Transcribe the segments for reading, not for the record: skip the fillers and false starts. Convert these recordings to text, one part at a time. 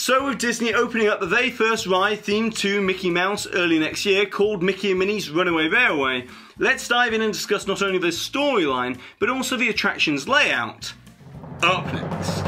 So with Disney opening up the very first ride themed to Mickey Mouse early next year called Mickey and Minnie's Runaway Railway, let's dive in and discuss not only the storyline but also the attraction's layout. Up next.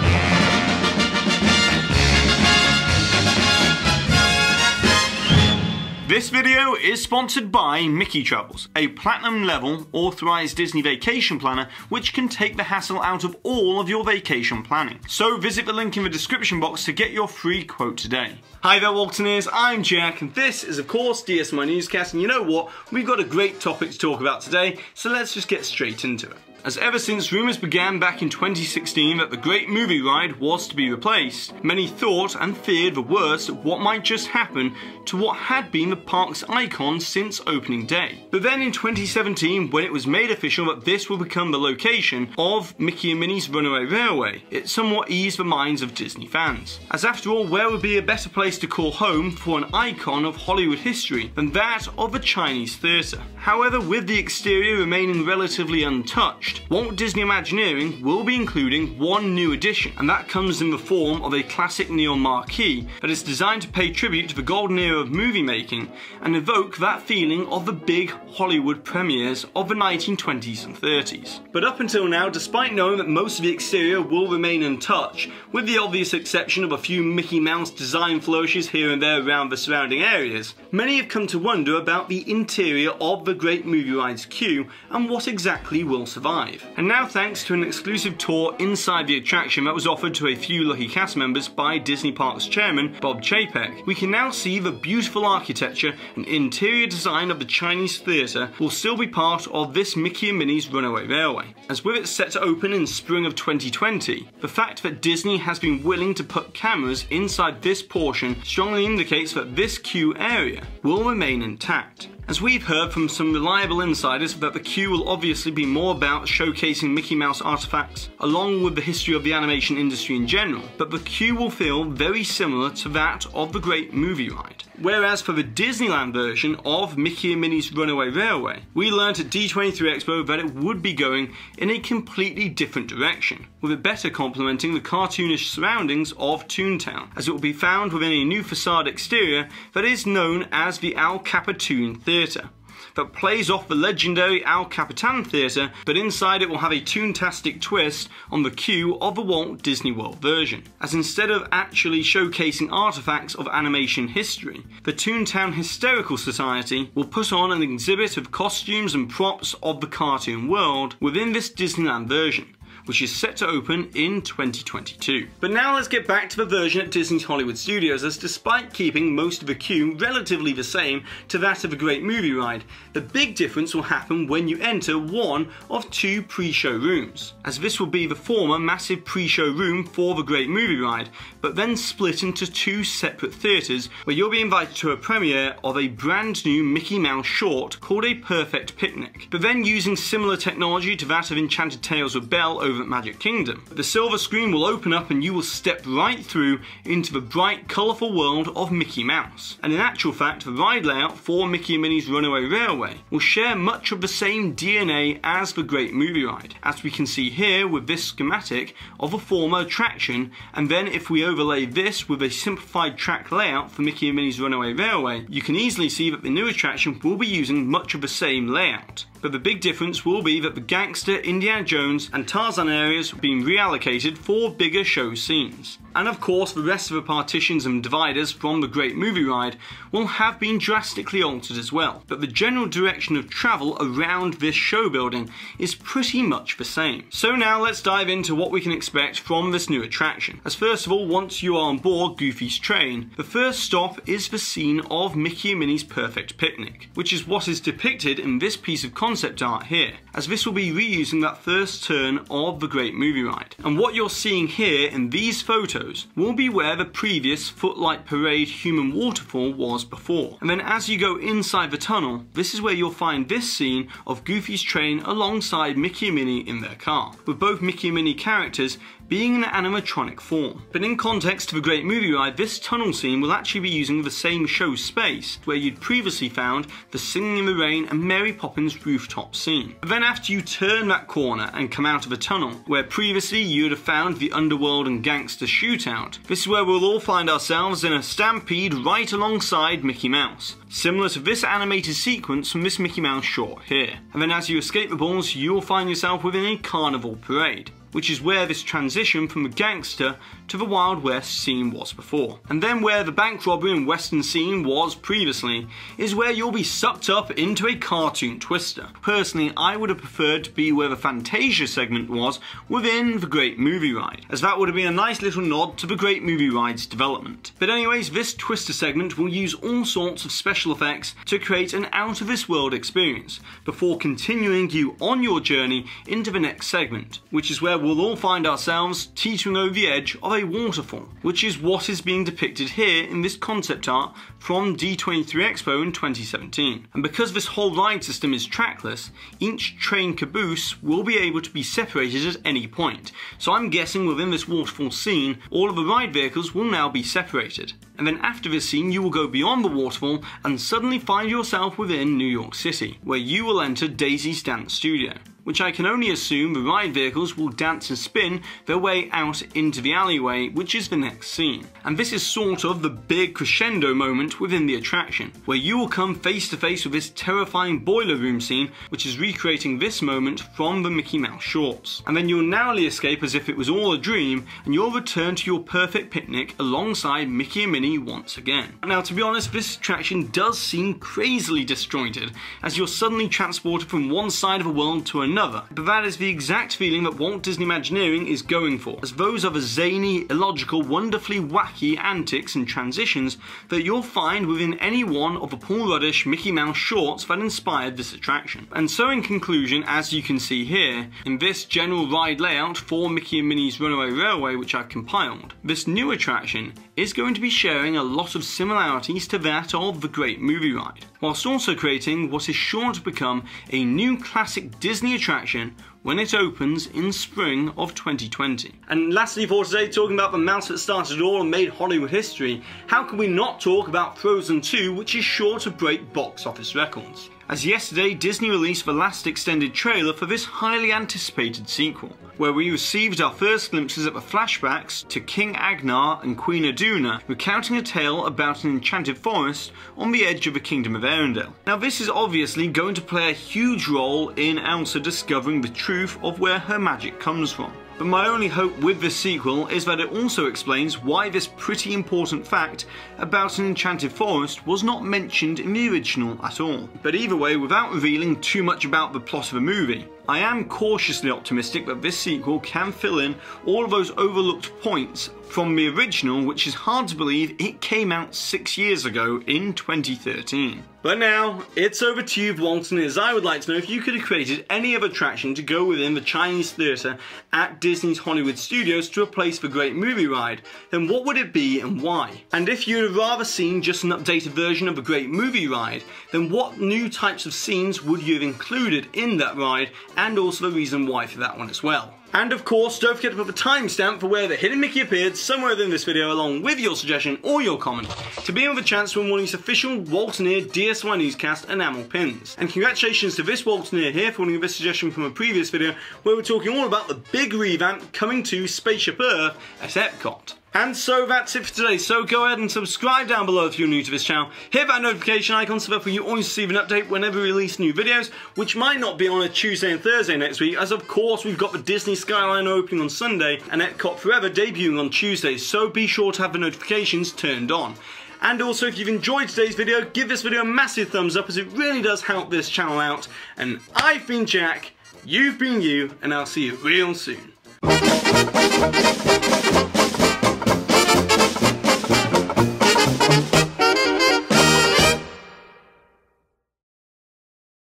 This video is sponsored by Mickey Travels, a platinum level authorized Disney vacation planner which can take the hassle out of all of your vacation planning. So visit the link in the description box to get your free quote today. Hi there Waltoneers, I'm Jack and this is of course DSNY Newscast, and you know what, we've got a great topic to talk about today, so let's just get straight into it. As ever since rumours began back in 2016 that the Great Movie Ride was to be replaced, many thought and feared the worst of what might just happen to what had been the park's icon since opening day. But then in 2017, when it was made official that this will become the location of Mickey and Minnie's Runaway Railway, it somewhat eased the minds of Disney fans. As after all, where would be a better place to call home for an icon of Hollywood history than that of a Chinese theatre? However, with the exterior remaining relatively untouched, Walt Disney Imagineering will be including one new addition, and that comes in the form of a classic neon marquee that is designed to pay tribute to the golden era of movie making and evoke that feeling of the big Hollywood premieres of the 1920s and 30s. But up until now, despite knowing that most of the exterior will remain untouched, with the obvious exception of a few Mickey Mouse design flourishes here and there around the surrounding areas, many have come to wonder about the interior of the Great Movie Ride's queue and what exactly will survive. And now, thanks to an exclusive tour inside the attraction that was offered to a few lucky cast members by Disney Parks chairman Bob Chapek, we can now see the beautiful architecture and interior design of the Chinese theatre will still be part of this Mickey and Minnie's Runaway Railway. As with it set to open in spring of 2020, the fact that Disney has been willing to put cameras inside this portion strongly indicates that this queue area will remain intact. As we've heard from some reliable insiders that the queue will obviously be more about showcasing Mickey Mouse artifacts along with the history of the animation industry in general, but the queue will feel very similar to that of the Great Movie Ride. Whereas for the Disneyland version of Mickey and Minnie's Runaway Railway, we learnt at D23 Expo that it would be going in a completely different direction, with it better complementing the cartoonish surroundings of Toontown, as it will be found within a new facade exterior that is known as the Al Capitan Theatre, that plays off the legendary Al Capitan Theatre, but inside it will have a toontastic twist on the queue of the Walt Disney World version, as instead of actually showcasing artifacts of animation history, the Toontown Hysterical Society will put on an exhibit of costumes and props of the cartoon world within this Disneyland version, which is set to open in 2022. But now let's get back to the version at Disney's Hollywood Studios, as despite keeping most of the queue relatively the same to that of the Great Movie Ride, the big difference will happen when you enter one of two pre-show rooms, as this will be the former massive pre-show room for the Great Movie Ride, but then split into two separate theatres where you'll be invited to a premiere of a brand new Mickey Mouse short called A Perfect Picnic, but then using similar technology to that of Enchanted Tales of Belle over at Magic Kingdom. The silver screen will open up and you will step right through into the bright, colourful world of Mickey Mouse. And in actual fact, the ride layout for Mickey and Minnie's Runaway Railway will share much of the same DNA as the Great Movie Ride, as we can see here with this schematic of a former attraction, and then if we overlay this with a simplified track layout for Mickey and Minnie's Runaway Railway, you can easily see that the new attraction will be using much of the same layout. But the big difference will be that the Gangster, Indiana Jones and Tarzan areas have been reallocated for bigger show scenes. And of course the rest of the partitions and dividers from the Great Movie Ride will have been drastically altered as well, but the general direction of travel around this show building is pretty much the same. So now let's dive into what we can expect from this new attraction. As first of all, once you are on board Goofy's train, the first stop is the scene of Mickey and Minnie's Perfect Picnic, which is what is depicted in this piece of concept art here, as this will be reusing that first turn of the Great Movie Ride. And what you're seeing here in these photos will be where the previous Footlight Parade human waterfall was before. And then as you go inside the tunnel, this is where you'll find this scene of Goofy's train alongside Mickey and Minnie in their car, with both Mickey and Minnie characters being in animatronic form. But in context of a Great Movie Ride, this tunnel scene will actually be using the same show space where you'd previously found the Singing in the Rain and Mary Poppins rooftop scene. But then after you turn that corner and come out of a tunnel, where previously you would have found the underworld and gangster shootout, this is where we'll all find ourselves in a stampede right alongside Mickey Mouse, similar to this animated sequence from this Mickey Mouse short here. And then as you escape the balls, you'll find yourself within a carnival parade, which is where this transition from the gangster to the Wild West scene was before. And then where the bank robbery and western scene was previously is where you'll be sucked up into a cartoon twister. Personally, I would have preferred to be where the Fantasia segment was within the Great Movie Ride, as that would have been a nice little nod to the Great Movie Ride's development. But anyways, this twister segment will use all sorts of special effects to create an out-of-this-world experience before continuing you on your journey into the next segment, which is where we'll all find ourselves teetering over the edge of a waterfall, which is what is being depicted here in this concept art from D23 Expo in 2017. And because this whole ride system is trackless, each train caboose will be able to be separated at any point. So I'm guessing within this waterfall scene, all of the ride vehicles will now be separated. And then after this scene, you will go beyond the waterfall and suddenly find yourself within New York City, where you will enter Daisy's Dance Studio, which I can only assume the ride vehicles will dance and spin their way out into the alleyway, which is the next scene. And this is sort of the big crescendo moment within the attraction, where you will come face to face with this terrifying boiler room scene, which is recreating this moment from the Mickey Mouse shorts. And then you'll narrowly escape as if it was all a dream, and you'll return to your perfect picnic alongside Mickey and Minnie once again. Now, to be honest, this attraction does seem crazily disjointed, as you're suddenly transported from one side of a world to another, but that is the exact feeling that Walt Disney Imagineering is going for, as those are the zany, illogical, wonderfully wacky antics and transitions that you'll find within any one of the Paul Ruddish Mickey Mouse shorts that inspired this attraction. And so in conclusion, as you can see here, in this general ride layout for Mickey and Minnie's Runaway Railway, which I've compiled, this new attraction is going to be sharing a lot of similarities to that of the Great Movie Ride, whilst also creating what is sure to become a new classic Disney attraction when it opens in spring of 2020. And lastly for today, talking about the mouse that started it all and made Hollywood history, how can we not talk about Frozen 2, which is sure to break box office records? As yesterday, Disney released the last extended trailer for this highly anticipated sequel, where we received our first glimpses at the flashbacks to King Agnar and Queen Iduna, recounting a tale about an enchanted forest on the edge of the Kingdom of Arendelle. Now this is obviously going to play a huge role in Elsa discovering the truth of where her magic comes from. But my only hope with this sequel is that it also explains why this pretty important fact about an enchanted forest was not mentioned in the original at all. But either way, without revealing too much about the plot of the movie, I am cautiously optimistic that this sequel can fill in all of those overlooked points from the original, which is hard to believe it came out 6 years ago in 2013. But now, it's over to you, Walt, and as I would like to know if you could have created any other attraction to go within the Chinese theatre at Disney's Hollywood Studios to replace the Great Movie Ride, then what would it be and why? And if you'd have rather seen just an updated version of the Great Movie Ride, then what new types of scenes would you have included in that ride, and also the reason why for that one as well? And of course, don't forget to put the timestamp for where the hidden Mickey appeared somewhere within this video along with your suggestion or your comment to be in with a chance to win one of these official Walt Disney DSNY Newscast enamel pins. And congratulations to this Walt Disney here for winning this suggestion from a previous video where we're talking all about the big revamp coming to Spaceship Earth at Epcot. And so that's it for today, so go ahead and subscribe down below if you're new to this channel, hit that notification icon so that you always receive an update whenever we release new videos, which might not be on a Tuesday and Thursday next week, as of course we've got the Disney Skyliner opening on Sunday and Epcot Forever debuting on Tuesday, so be sure to have the notifications turned on. And also, if you've enjoyed today's video, give this video a massive thumbs up as it really does help this channel out. And I've been Jack, you've been you, and I'll see you real soon.